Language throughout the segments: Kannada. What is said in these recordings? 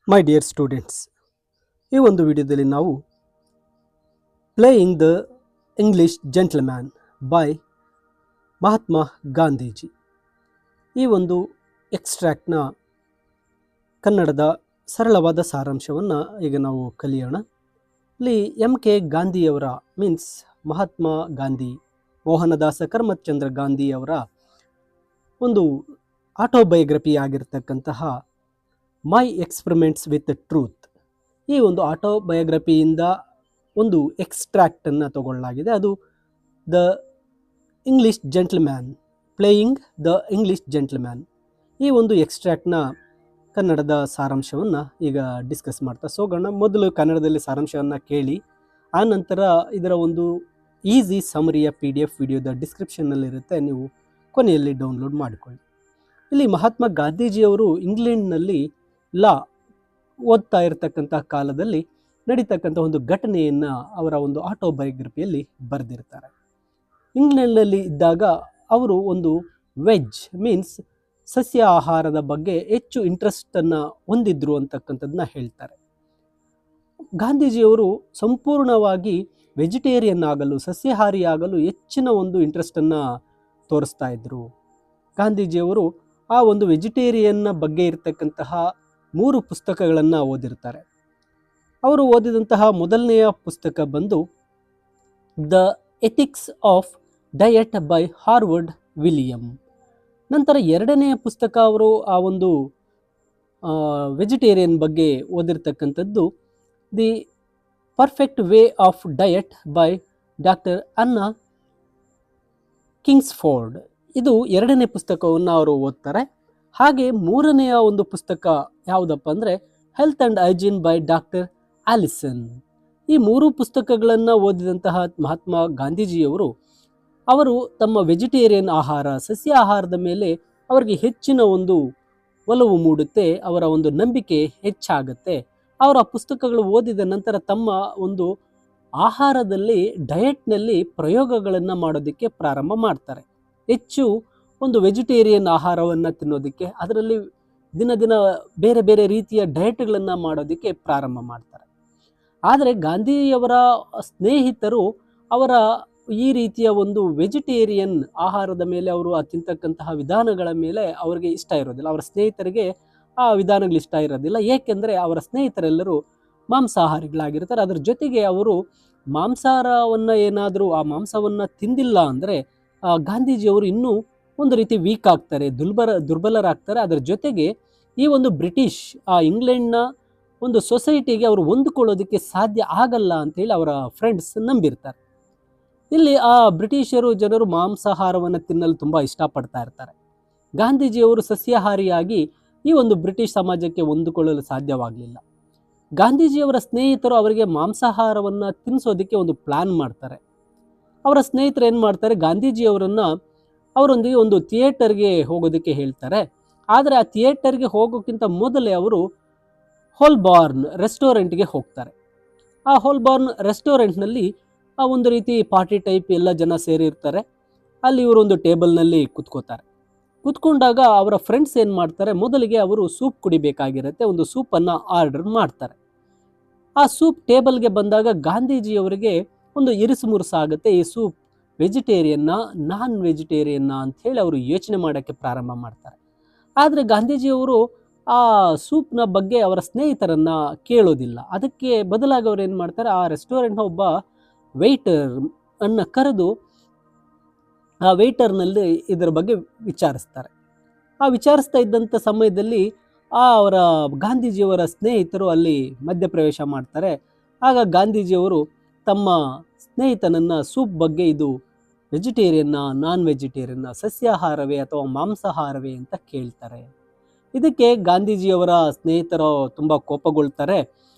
ಮೈ ಡಿಯರ್ ಸ್ಟೂಡೆಂಟ್ಸ್, ಈ ಒಂದು ವಿಡಿಯೋದಲ್ಲಿ ನಾವು playing the English gentleman by Mahatma Gandhiji ಈ ಒಂದು ಎಕ್ಸ್ಟ್ರಾಕ್ಟ್ನ ಕನ್ನಡದ ಸರಳವಾದ ಸಾರಾಂಶವನ್ನು ಈಗ ನಾವು ಕಲಿಯೋಣ. ಇಲ್ಲಿ MK ಗಾಂಧಿಯವರ ಮೀನ್ಸ್ ಮಹಾತ್ಮ ಗಾಂಧಿ, ಮೋಹನದಾಸ ಕರಮಚಂದ್ರ ಗಾಂಧಿಯವರ ಒಂದು ಆಟೋಬಯೋಗ್ರಫಿ ಆಗಿರ್ತಕ್ಕಂತಹ ಮೈ ಎಕ್ಸ್ಪರಿಮೆಂಟ್ಸ್ ವಿತ್ ಟ್ರೂತ್, ಈ ಒಂದು ಆಟೋಬಯೋಗ್ರಫಿಯಿಂದ ಒಂದು ಎಕ್ಸ್ಟ್ರಾಕ್ಟನ್ನು ತಗೊಳ್ಳಲಾಗಿದೆ. ಅದು the English gentleman, playing the English gentleman, ಈ ಒಂದು ಎಕ್ಸ್ಟ್ರಾಕ್ಟ್ನ ಕನ್ನಡದ ಸಾರಾಂಶವನ್ನು ಈಗ ಡಿಸ್ಕಸ್ ಮಾಡ್ತಾ ಹೋಗೋಣ. ಮೊದಲು ಕನ್ನಡದಲ್ಲಿ ಸಾರಾಂಶವನ್ನು ಕೇಳಿ, ಆನಂತರ ಇದರ ಒಂದು ಈಸಿ ಸಮರಿಯ PDF ವಿಡಿಯೋದ ಡಿಸ್ಕ್ರಿಪ್ಷನ್ನಲ್ಲಿರುತ್ತೆ, ನೀವು ಕೊನೆಯಲ್ಲಿ ಡೌನ್ಲೋಡ್ ಮಾಡಿಕೊಳ್ಳಿ. ಇಲ್ಲಿ ಮಹಾತ್ಮ ಗಾಂಧೀಜಿಯವರು ಇಂಗ್ಲೆಂಡ್ನಲ್ಲಿ ಲಾ ಓದ್ತಾ ಇರತಕ್ಕಂಥ ಕಾಲದಲ್ಲಿ ನಡೀತಕ್ಕಂಥ ಒಂದು ಘಟನೆಯನ್ನು ಅವರ ಒಂದು ಆಟೋಬಯೋಗ್ರಫಿಯಲ್ಲಿ ಬರೆದಿರ್ತಾರೆ. ಇಂಗ್ಲೆಂಡ್ನಲ್ಲಿ ಇದ್ದಾಗ ಅವರು ಒಂದು ವೆಜ್ ಮೀನ್ಸ್ ಸಸ್ಯ ಆಹಾರದ ಬಗ್ಗೆ ಹೆಚ್ಚು ಇಂಟ್ರೆಸ್ಟನ್ನು ಹೊಂದಿದ್ರು ಅಂತಕ್ಕಂಥದ್ದನ್ನ ಹೇಳ್ತಾರೆ. ಗಾಂಧೀಜಿಯವರು ಸಂಪೂರ್ಣವಾಗಿ ವೆಜಿಟೇರಿಯನ್ ಆಗಲು, ಸಸ್ಯಾಹಾರಿ ಆಗಲು ಹೆಚ್ಚಿನ ಒಂದು ಇಂಟ್ರೆಸ್ಟನ್ನು ತೋರಿಸ್ತಾ ಇದ್ರು. ಗಾಂಧೀಜಿಯವರು ಆ ಒಂದು ವೆಜಿಟೇರಿಯನ್ನ ಬಗ್ಗೆ ಇರತಕ್ಕಂತಹ 3 ಪುಸ್ತಕಗಳನ್ನು ಓದಿರ್ತಾರೆ. ಅವರು ಓದಿದಂತಹ ಮೊದಲನೆಯ ಪುಸ್ತಕ ಬಂದು the ethics of diet by Harvard William. ನಂತರ ಎರಡನೆಯ ಪುಸ್ತಕ ಅವರು ಆ ಒಂದು ವೆಜಿಟೇರಿಯನ್ ಬಗ್ಗೆ ಓದಿರ್ತಕ್ಕಂಥದ್ದು the perfect way of diet by doctor Anna Kingsford. ಇದು ಎರಡನೇ ಪುಸ್ತಕವನ್ನು ಅವರು ಓದ್ತಾರೆ. ಹಾಗೆ ಮೂರನೆಯ ಒಂದು ಪುಸ್ತಕ ಯಾವುದಪ್ಪ ಅಂದರೆ health and hygiene by doctor Allison. ಈ 3 ಪುಸ್ತಕಗಳನ್ನು ಓದಿದಂತಹ ಮಹಾತ್ಮ ಗಾಂಧೀಜಿಯವರು ಅವರು ತಮ್ಮ ವೆಜಿಟೇರಿಯನ್ ಆಹಾರ, ಸಸ್ಯ ಆಹಾರದ ಮೇಲೆ ಅವರಿಗೆ ಹೆಚ್ಚಿನ ಒಂದು ಒಲವು ಮೂಡುತ್ತೆ, ಅವರ ಒಂದು ನಂಬಿಕೆ ಹೆಚ್ಚಾಗುತ್ತೆ. ಅವರ ಪುಸ್ತಕಗಳು ಓದಿದ ನಂತರ ತಮ್ಮ ಒಂದು ಆಹಾರದಲ್ಲಿ, ಡಯಟ್ನಲ್ಲಿ ಪ್ರಯೋಗಗಳನ್ನು ಮಾಡೋದಕ್ಕೆ ಪ್ರಾರಂಭ ಮಾಡ್ತಾರೆ. ಹೆಚ್ಚು ಒಂದು ವೆಜಿಟೇರಿಯನ್ ಆಹಾರವನ್ನು ತಿನ್ನೋದಕ್ಕೆ, ಅದರಲ್ಲಿ ದಿನ ದಿನ ಬೇರೆ ಬೇರೆ ರೀತಿಯ ಡಯಟ್ಗಳನ್ನು ಮಾಡೋದಕ್ಕೆ ಪ್ರಾರಂಭ ಮಾಡ್ತಾರೆ. ಆದರೆ ಗಾಂಧಿಯವರ ಸ್ನೇಹಿತರು ಅವರ ಈ ರೀತಿಯ ಒಂದು ವೆಜಿಟೇರಿಯನ್ ಆಹಾರದ ಮೇಲೆ ಅವರು ತಿಂತಕ್ಕಂತಹ ವಿಧಾನಗಳ ಮೇಲೆ ಅವರಿಗೆ ಇಷ್ಟ ಇರೋದಿಲ್ಲ. ಅವರ ಸ್ನೇಹಿತರಿಗೆ ಆ ವಿಧಾನಗಳು ಇಷ್ಟ ಇರೋದಿಲ್ಲ. ಏಕೆಂದರೆ ಅವರ ಸ್ನೇಹಿತರೆಲ್ಲರೂ ಮಾಂಸಾಹಾರಿಗಳಾಗಿರ್ತಾರೆ. ಅದರ ಜೊತೆಗೆ ಅವರು ಮಾಂಸಾಹಾರವನ್ನು ಏನಾದರೂ ಆ ಮಾಂಸವನ್ನು ತಿಂದಿಲ್ಲ ಅಂದರೆ ಗಾಂಧೀಜಿಯವರು ಇನ್ನೂ ಒಂದು ರೀತಿ ವೀಕ್ ಆಗ್ತಾರೆ, ದುರ್ಬಲರಾಗ್ತಾರೆ. ಅದರ ಜೊತೆಗೆ ಈ ಒಂದು ಬ್ರಿಟಿಷ್ ಇಂಗ್ಲೆಂಡ್ನ ಒಂದು ಸೊಸೈಟಿಗೆ ಅವರು ಹೊಂದಿಕೊಳ್ಳೋದಕ್ಕೆ ಸಾಧ್ಯ ಆಗಲ್ಲ ಅಂತೇಳಿ ಅವರ ಫ್ರೆಂಡ್ಸ್ ನಂಬಿರ್ತಾರೆ. ಇಲ್ಲಿ ಆ ಬ್ರಿಟಿಷರು ಜನರು ಮಾಂಸಾಹಾರವನ್ನು ತಿನ್ನಲು ತುಂಬ ಇಷ್ಟಪಡ್ತಾ ಇರ್ತಾರೆ. ಗಾಂಧೀಜಿಯವರು ಸಸ್ಯಾಹಾರಿಯಾಗಿ ಈ ಒಂದು ಬ್ರಿಟಿಷ್ ಸಮಾಜಕ್ಕೆ ಹೊಂದಿಕೊಳ್ಳಲು ಸಾಧ್ಯವಾಗಲಿಲ್ಲ. ಗಾಂಧೀಜಿಯವರ ಸ್ನೇಹಿತರು ಅವರಿಗೆ ಮಾಂಸಾಹಾರವನ್ನು ತಿನ್ನಿಸೋದಕ್ಕೆ ಒಂದು ಪ್ಲ್ಯಾನ್ ಮಾಡ್ತಾರೆ. ಅವರ ಸ್ನೇಹಿತರು ಏನು ಮಾಡ್ತಾರೆ, ಗಾಂಧೀಜಿಯವರನ್ನು ಅವರೊಂದಿಗೆ ಒಂದು ಥಿಯೇಟರ್ಗೆ ಹೋಗೋದಕ್ಕೆ ಹೇಳ್ತಾರೆ. ಆದರೆ ಆ ಥಿಯೇಟರ್ಗೆ ಹೋಗೋಕ್ಕಿಂತ ಮೊದಲೇ ಅವರು ಹೋಲ್ಬಾರ್ನ್ ರೆಸ್ಟೋರೆಂಟ್ಗೆ ಹೋಗ್ತಾರೆ. ಆ ಹೋಲ್ಬಾರ್ನ್ ರೆಸ್ಟೋರೆಂಟ್ನಲ್ಲಿ ಒಂದು ರೀತಿ ಪಾರ್ಟಿ ಟೈಪ್ ಎಲ್ಲ ಜನ ಸೇರಿರ್ತಾರೆ. ಅಲ್ಲಿ ಇವರೊಂದು ಟೇಬಲ್ನಲ್ಲಿ ಕುತ್ಕೋತಾರೆ. ಕುತ್ಕೊಂಡಾಗ ಅವರ ಫ್ರೆಂಡ್ಸ್ ಏನು ಮಾಡ್ತಾರೆ, ಮೊದಲಿಗೆ ಅವರು ಸೂಪ್ ಕುಡಿಬೇಕಾಗಿರುತ್ತೆ, ಒಂದು ಸೂಪನ್ನು ಆರ್ಡರ್ ಮಾಡ್ತಾರೆ. ಆ ಸೂಪ್ ಟೇಬಲ್ಗೆ ಬಂದಾಗ ಗಾಂಧೀಜಿಯವರಿಗೆ ಒಂದು ಇರಿಸು ಮುರುಸು ಆಗುತ್ತೆ. ಈ ಸೂಪ್ ವೆಜಿಟೇರಿಯನ್ನ ನಾನ್ ವೆಜಿಟೇರಿಯನ್ನ ಅಂಥೇಳಿ ಅವರು ಯೋಚನೆ ಮಾಡೋಕ್ಕೆ ಪ್ರಾರಂಭ ಮಾಡ್ತಾರೆ. ಆದರೆ ಗಾಂಧೀಜಿಯವರು ಆ ಸೂಪ್ನ ಬಗ್ಗೆ ಅವರ ಸ್ನೇಹಿತರನ್ನು ಕೇಳೋದಿಲ್ಲ. ಅದಕ್ಕೆ ಬದಲಾಗಿ ಅವ್ರು ಏನು ಮಾಡ್ತಾರೆ, ಆ ರೆಸ್ಟೋರೆಂಟ್ನ ಒಬ್ಬ ವೆಯ್ಟರ್ ಅನ್ನು ಕರೆದು ಆ ವೆಯ್ಟರ್ನಲ್ಲಿ ಇದರ ಬಗ್ಗೆ ವಿಚಾರಿಸ್ತಾರೆ. ಆ ವಿಚಾರಿಸ್ತಾ ಇದ್ದಂಥ ಸಮಯದಲ್ಲಿ ಅವರ ಗಾಂಧೀಜಿಯವರ ಸ್ನೇಹಿತರು ಅಲ್ಲಿ ಮಧ್ಯಪ್ರವೇಶ ಮಾಡ್ತಾರೆ. ಆಗ ಗಾಂಧೀಜಿಯವರು ತಮ್ಮ ಸ್ನೇಹಿತನನ್ನು ಸೂಪ್ ಬಗ್ಗೆ ಇದು ವೆಜಿಟೇರಿಯನ್ನ, ನಾನ್ ವೆಜಿಟೇರಿಯನ್ನ, ಸಸ್ಯಾಹಾರವೇ ಅಥವಾ ಮಾಂಸಾಹಾರವೇ ಅಂತ ಕೇಳ್ತಾರೆ. ಇದಕ್ಕೆ ಗಾಂಧೀಜಿಯವರ ಸ್ನೇಹಿತರು ತುಂಬ ಕೋಪಗೊಳ್ತಾರೆ.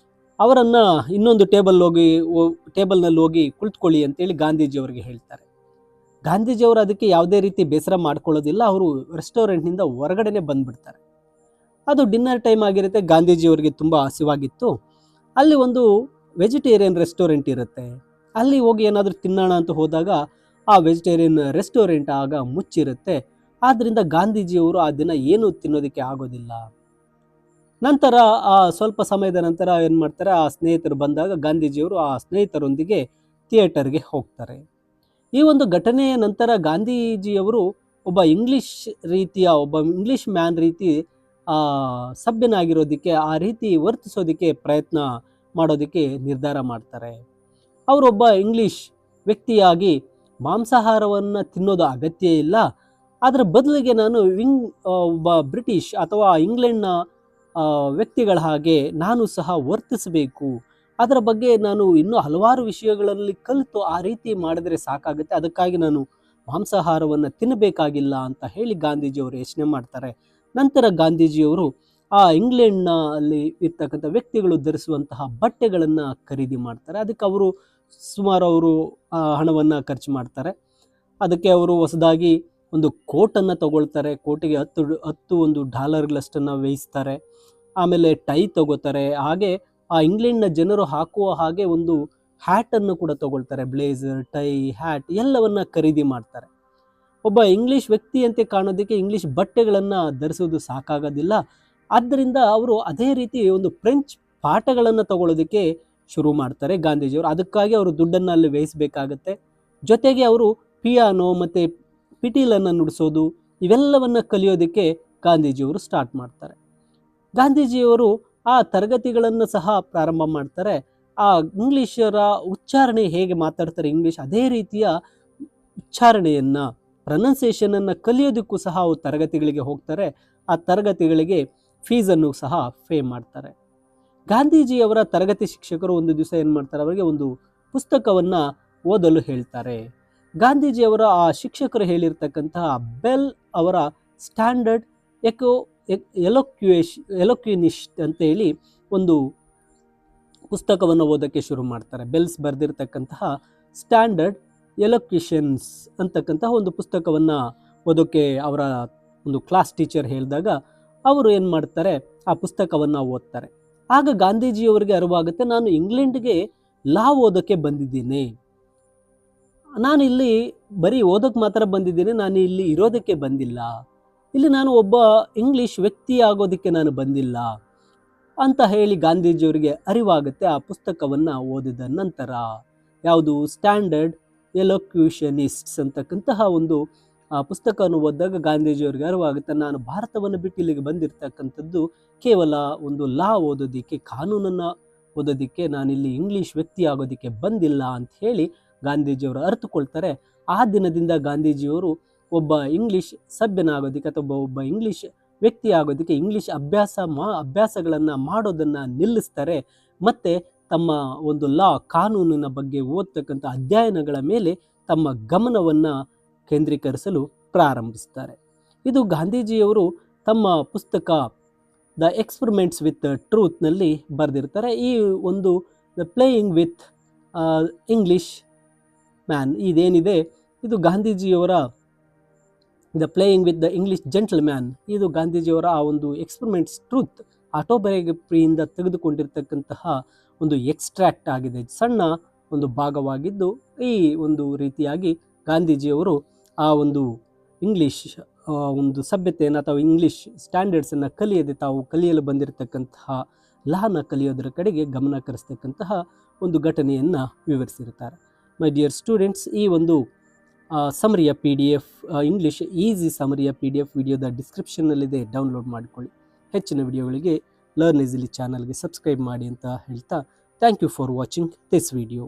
ಅವರನ್ನು ಇನ್ನೊಂದು ಟೇಬಲ್ನಲ್ಲಿ ಹೋಗಿ ಕುಳಿತುಕೊಳ್ಳಿ ಅಂತೇಳಿ ಗಾಂಧೀಜಿಯವರಿಗೆ ಹೇಳ್ತಾರೆ. ಗಾಂಧೀಜಿಯವರು ಅದಕ್ಕೆ ಯಾವುದೇ ರೀತಿ ಬೇಸರ ಮಾಡ್ಕೊಳ್ಳೋದಿಲ್ಲ. ಅವರು ರೆಸ್ಟೋರೆಂಟ್ನಿಂದ ಹೊರಗಡೆನೆ ಬಂದುಬಿಡ್ತಾರೆ. ಅದು ಡಿನ್ನರ್ ಟೈಮ್ ಆಗಿರುತ್ತೆ. ಗಾಂಧೀಜಿಯವರಿಗೆ ತುಂಬ ಹಸಿವಾಗಿತ್ತು. ಅಲ್ಲಿ ಒಂದು ವೆಜಿಟೇರಿಯನ್ ರೆಸ್ಟೋರೆಂಟ್ ಇರುತ್ತೆ. ಅಲ್ಲಿ ಹೋಗಿ ಏನಾದರೂ ತಿನ್ನೋಣ ಅಂತ ಹೋದಾಗ ಆ ವೆಜಿಟೇರಿಯನ್ ರೆಸ್ಟೋರೆಂಟ್ ಆಗ ಮುಚ್ಚಿರುತ್ತೆ. ಆದ್ದರಿಂದ ಗಾಂಧೀಜಿಯವರು ಆ ದಿನ ಏನು ತಿನ್ನೋದಕ್ಕೆ ಆಗೋದಿಲ್ಲ. ನಂತರ ಸ್ವಲ್ಪ ಸಮಯದ ನಂತರ ಏನು ಮಾಡ್ತಾರೆ, ಆ ಸ್ನೇಹಿತರು ಬಂದಾಗ ಗಾಂಧೀಜಿಯವರು ಆ ಸ್ನೇಹಿತರೊಂದಿಗೆ ಥಿಯೇಟರ್ಗೆ ಹೋಗ್ತಾರೆ. ಈ ಒಂದು ಘಟನೆಯ ನಂತರ ಗಾಂಧೀಜಿಯವರು ಒಬ್ಬ ಇಂಗ್ಲಿಷ್ ಮ್ಯಾನ್ ರೀತಿ ಸಭ್ಯನಾಗಿರೋದಕ್ಕೆ, ಆ ರೀತಿ ವರ್ತಿಸೋದಕ್ಕೆ ಪ್ರಯತ್ನ ಮಾಡೋದಕ್ಕೆ ನಿರ್ಧಾರ ಮಾಡ್ತಾರೆ. ಅವರೊಬ್ಬ ಇಂಗ್ಲಿಷ್ ವ್ಯಕ್ತಿಯಾಗಿ ಮಾಂಸಾಹಾರವನ್ನು ತಿನ್ನೋದು ಅಗತ್ಯ ಇಲ್ಲ, ಅದರ ಬದಲಿಗೆ ನಾನು ಒಬ್ಬ ಬ್ರಿಟಿಷ್ ಅಥವಾ ಇಂಗ್ಲೆಂಡ್ನ ವ್ಯಕ್ತಿಗಳ ಹಾಗೆ ನಾನು ಸಹ ವರ್ತಿಸಬೇಕು, ಅದರ ಬಗ್ಗೆ ನಾನು ಇನ್ನೂ ಹಲವಾರು ವಿಷಯಗಳಲ್ಲಿ ಕಲಿತು ಆ ರೀತಿ ಮಾಡಿದರೆ ಸಾಕಾಗುತ್ತೆ, ಅದಕ್ಕಾಗಿ ನಾನು ಮಾಂಸಾಹಾರವನ್ನು ತಿನ್ನಬೇಕಾಗಿಲ್ಲ ಅಂತ ಹೇಳಿ ಗಾಂಧೀಜಿಯವರು ಯೋಚನೆ ಮಾಡ್ತಾರೆ. ನಂತರ ಗಾಂಧೀಜಿಯವರು ಆ ಇಂಗ್ಲೆಂಡ್ನಲ್ಲಿ ಇರ್ತಕ್ಕಂಥ ವ್ಯಕ್ತಿಗಳು ಧರಿಸುವಂತಹ ಬಟ್ಟೆಗಳನ್ನು ಖರೀದಿ ಮಾಡ್ತಾರೆ. ಅದಕ್ಕೆ ಅವರು ಹಣವನ್ನು ಖರ್ಚು ಮಾಡ್ತಾರೆ. ಅದಕ್ಕೆ ಅವರು ಹೊಸದಾಗಿ ಒಂದು ಕೋಟನ್ನು ತಗೊಳ್ತಾರೆ. ಕೋಟಿಗೆ 10 ಒಂದು ಡಾಲರ್ಗಳಷ್ಟನ್ನು ವ್ಯಯಿಸ್ತಾರೆ. ಆಮೇಲೆ ಟೈ ತಗೋತಾರೆ. ಹಾಗೆ ಆ ಇಂಗ್ಲೆಂಡ್ನ ಜನರು ಹಾಕುವ ಹಾಗೆ ಒಂದು ಹ್ಯಾಟನ್ನು ಕೂಡ ತಗೊಳ್ತಾರೆ. ಬ್ಲೇಸರ್, ಟೈ, ಹ್ಯಾಟ್ ಎಲ್ಲವನ್ನ ಖರೀದಿ ಮಾಡ್ತಾರೆ. ಒಬ್ಬ ಇಂಗ್ಲಿಷ್ ವ್ಯಕ್ತಿಯಂತೆ ಕಾಣೋದಕ್ಕೆ ಇಂಗ್ಲಿಷ್ ಬಟ್ಟೆಗಳನ್ನು ಧರಿಸೋದು ಸಾಕಾಗೋದಿಲ್ಲ. ಆದ್ದರಿಂದ ಅವರು ಅದೇ ರೀತಿ ಒಂದು ಫ್ರೆಂಚ್ ಪಾಠಗಳನ್ನು ತಗೊಳ್ಳೋದಕ್ಕೆ ಶುರು ಮಾಡ್ತಾರೆ ಗಾಂಧೀಜಿಯವರು. ಅದಕ್ಕಾಗಿ ಅವರು ದುಡ್ಡನ್ನು ಅಲ್ಲಿ ವ್ಯಯಿಸಬೇಕಾಗತ್ತೆ. ಜೊತೆಗೆ ಅವರು ಪಿಯಾನೋ ಮತ್ತು ಪಿಟೀಲನ್ನು ನುಡಿಸೋದು ಇವೆಲ್ಲವನ್ನು ಕಲಿಯೋದಕ್ಕೆ ಗಾಂಧೀಜಿಯವರು ಸ್ಟಾರ್ಟ್ ಮಾಡ್ತಾರೆ. ಗಾಂಧೀಜಿಯವರು ಆ ತರಗತಿಗಳನ್ನು ಸಹ ಪ್ರಾರಂಭ ಮಾಡ್ತಾರೆ. ಆ ಇಂಗ್ಲಿಷರ ಉಚ್ಚಾರಣೆ ಹೇಗೆ ಮಾತಾಡ್ತಾರೆ ಇಂಗ್ಲಿಷ್, ಅದೇ ರೀತಿಯ ಉಚ್ಚಾರಣೆಯನ್ನು, ಪ್ರೊನೌನ್ಸಿಯೇಷನನ್ನು ಕಲಿಯೋದಕ್ಕೂ ಸಹ ಅವರು ತರಗತಿಗಳಿಗೆ ಹೋಗ್ತಾರೆ. ಆ ತರಗತಿಗಳಿಗೆ ಫೀಸನ್ನು ಸಹ ಪೇ ಮಾಡ್ತಾರೆ. ಗಾಂಧೀಜಿಯವರ ತರಗತಿ ಶಿಕ್ಷಕರು ಒಂದು ದಿವಸ ಏನು ಮಾಡ್ತಾರೆ, ಅವರಿಗೆ ಒಂದು ಪುಸ್ತಕವನ್ನು ಓದಲು ಹೇಳ್ತಾರೆ. ಗಾಂಧೀಜಿಯವರ ಆ ಶಿಕ್ಷಕರು ಹೇಳಿರ್ತಕ್ಕಂತಹ ಬೆಲ್ ಅವರ ಸ್ಟ್ಯಾಂಡರ್ಡ್ ಎಲೋಕ್ಯೂನಿಸ್ಟ್ ಅಂತೇಳಿ ಒಂದು ಪುಸ್ತಕವನ್ನು ಓದೋಕ್ಕೆ ಶುರು ಮಾಡ್ತಾರೆ. ಬೆಲ್ಸ್ ಬರೆದಿರ್ತಕ್ಕಂತಹ ಸ್ಟ್ಯಾಂಡರ್ಡ್ ಎಲೋಕ್ಯೂಷನ್ಸ್ ಅಂತಕ್ಕಂತಹ ಒಂದು ಪುಸ್ತಕವನ್ನು ಓದೋಕ್ಕೆ ಅವರ ಒಂದು ಕ್ಲಾಸ್ ಟೀಚರ್ ಹೇಳಿದಾಗ ಅವರು ಏನು ಮಾಡ್ತಾರೆ, ಆ ಪುಸ್ತಕವನ್ನು ಓದ್ತಾರೆ. ಆಗ ಗಾಂಧೀಜಿಯವರಿಗೆ ಅರಿವಾಗುತ್ತೆ, ನಾನು ಇಂಗ್ಲೆಂಡ್ಗೆ ಲಾ ಓದೋಕ್ಕೆ ಬಂದಿದ್ದೀನಿ, ನಾನು ಇಲ್ಲಿ ಬರೀ ಓದೋಕ್ಕೆ ಮಾತ್ರ ಬಂದಿದ್ದೀನಿ, ನಾನು ಇಲ್ಲಿ ಇರೋದಕ್ಕೆ ಬಂದಿಲ್ಲ, ಇಲ್ಲಿ ನಾನು ಒಬ್ಬ ಇಂಗ್ಲಿಷ್ ವ್ಯಕ್ತಿ ಆಗೋದಕ್ಕೆ ನಾನು ಬಂದಿಲ್ಲ ಅಂತ ಹೇಳಿ ಗಾಂಧೀಜಿಯವರಿಗೆ ಅರಿವಾಗುತ್ತೆ. ಆ ಪುಸ್ತಕವನ್ನು ಓದಿದ ನಂತರ ಯಾವುದು ಸ್ಟ್ಯಾಂಡರ್ಡ್ ಎಲೋಕ್ಯೂಷನಿಸ್ಟ್ಸ್ ಅಂತಕ್ಕಂತಹ ಒಂದು ಪುಸ್ತಕವನ್ನು ಓದಿದಾಗ ಗಾಂಧೀಜಿಯವರಿಗೆ ಅರಿವಾಗುತ್ತೆ, ನಾನು ಭಾರತವನ್ನು ಬಿಟ್ಟು ಇಲ್ಲಿಗೆ ಬಂದಿರತಕ್ಕಂಥದ್ದು ಕೇವಲ ಒಂದು ಲಾ ಓದೋದಕ್ಕೆ, ಕಾನೂನನ್ನು ಓದೋದಕ್ಕೆ, ನಾನಿಲ್ಲಿ ಇಂಗ್ಲಿಷ್ ವ್ಯಕ್ತಿ ಆಗೋದಕ್ಕೆ ಬಂದಿಲ್ಲ ಅಂತ ಹೇಳಿ ಗಾಂಧೀಜಿಯವರು ಅರಿತುಕೊಳ್ತಾರೆ. ಆ ದಿನದಿಂದ ಗಾಂಧೀಜಿಯವರು ಒಬ್ಬ ಇಂಗ್ಲಿಷ್ ಸಭ್ಯನಾಗೋದಕ್ಕೆ ಅಥವಾ ಒಬ್ಬ ಇಂಗ್ಲಿಷ್ ವ್ಯಕ್ತಿ ಆಗೋದಕ್ಕೆ ಇಂಗ್ಲಿಷ್ ಅಭ್ಯಾಸಗಳನ್ನು ಮಾಡೋದನ್ನು ನಿಲ್ಲಿಸ್ತಾರೆ. ಮತ್ತು ತಮ್ಮ ಒಂದು ಕಾನೂನಿನ ಬಗ್ಗೆ ಓದ್ತಕ್ಕಂಥ ಅಧ್ಯಯನಗಳ ಮೇಲೆ ತಮ್ಮ ಗಮನವನ್ನು ಕೇಂದ್ರೀಕರಿಸಲು ಪ್ರಾರಂಭಿಸ್ತಾರೆ. ಇದು ಗಾಂಧೀಜಿಯವರು ತಮ್ಮ ಪುಸ್ತಕ ದ ಎಕ್ಸ್ಪರಿಮೆಂಟ್ಸ್ ವಿತ್ ಟ್ರೂತ್ನಲ್ಲಿ ಬರೆದಿರ್ತಾರೆ. ಈ ಒಂದು the playing with English man ಇದೇನಿದೆ, ಇದು ಗಾಂಧೀಜಿಯವರ the playing with the English gentleman, ಇದು ಗಾಂಧೀಜಿಯವರ ಆ ಒಂದು ಎಕ್ಸ್ಪರಿಮೆಂಟ್ಸ್ ಟ್ರೂತ್ ಆಟೋಬಯೋಗ್ರಫಿಯಿಂದ ತೆಗೆದುಕೊಂಡಿರ್ತಕ್ಕಂತಹ ಒಂದು ಎಕ್ಸ್ಟ್ರಾಕ್ಟ್ ಆಗಿದೆ, ಸಣ್ಣ ಒಂದು ಭಾಗವಾಗಿದ್ದು. ಈ ಒಂದು ರೀತಿಯಾಗಿ ಗಾಂಧೀಜಿಯವರು ಆ ಒಂದು ಇಂಗ್ಲಿಷ್ ಒಂದು ಸಭ್ಯತೆಯನ್ನು ಅಥವಾ ಇಂಗ್ಲಿಷ್ ಸ್ಟ್ಯಾಂಡರ್ಡ್ಸನ್ನು ಕಲಿಯದೆ ತಾವು ಕಲಿಯಲು ಬಂದಿರತಕ್ಕಂತಹ ಲಾನ ಕಲಿಯೋದರ ಕಡೆಗೆ ಗಮನ ಹರಿಸ್ತಕ್ಕಂತಹ ಒಂದು ಘಟನೆಯನ್ನು ವಿವರಿಸಿರ್ತಾರೆ. ಮೈ ಡಿಯರ್ ಸ್ಟೂಡೆಂಟ್ಸ್, ಈ ಒಂದು ಸಮರಿಯ PDF ಇಂಗ್ಲಿಷ್ ಈಸಿ ಸಮರಿಯ PDF ವಿಡಿಯೋದ ಡಿಸ್ಕ್ರಿಪ್ಷನ್ನಲ್ಲಿದೆ, ಡೌನ್ಲೋಡ್ ಮಾಡಿಕೊಳ್ಳಿ. ಹೆಚ್ಚಿನ ವಿಡಿಯೋಗಳಿಗೆ ಲರ್ನ್ ಈಸಿಲಿ ಚಾನಲ್ಗೆ ಸಬ್ಸ್ಕ್ರೈಬ್ ಮಾಡಿ ಅಂತ ಹೇಳ್ತಾ, thank you for watching this video.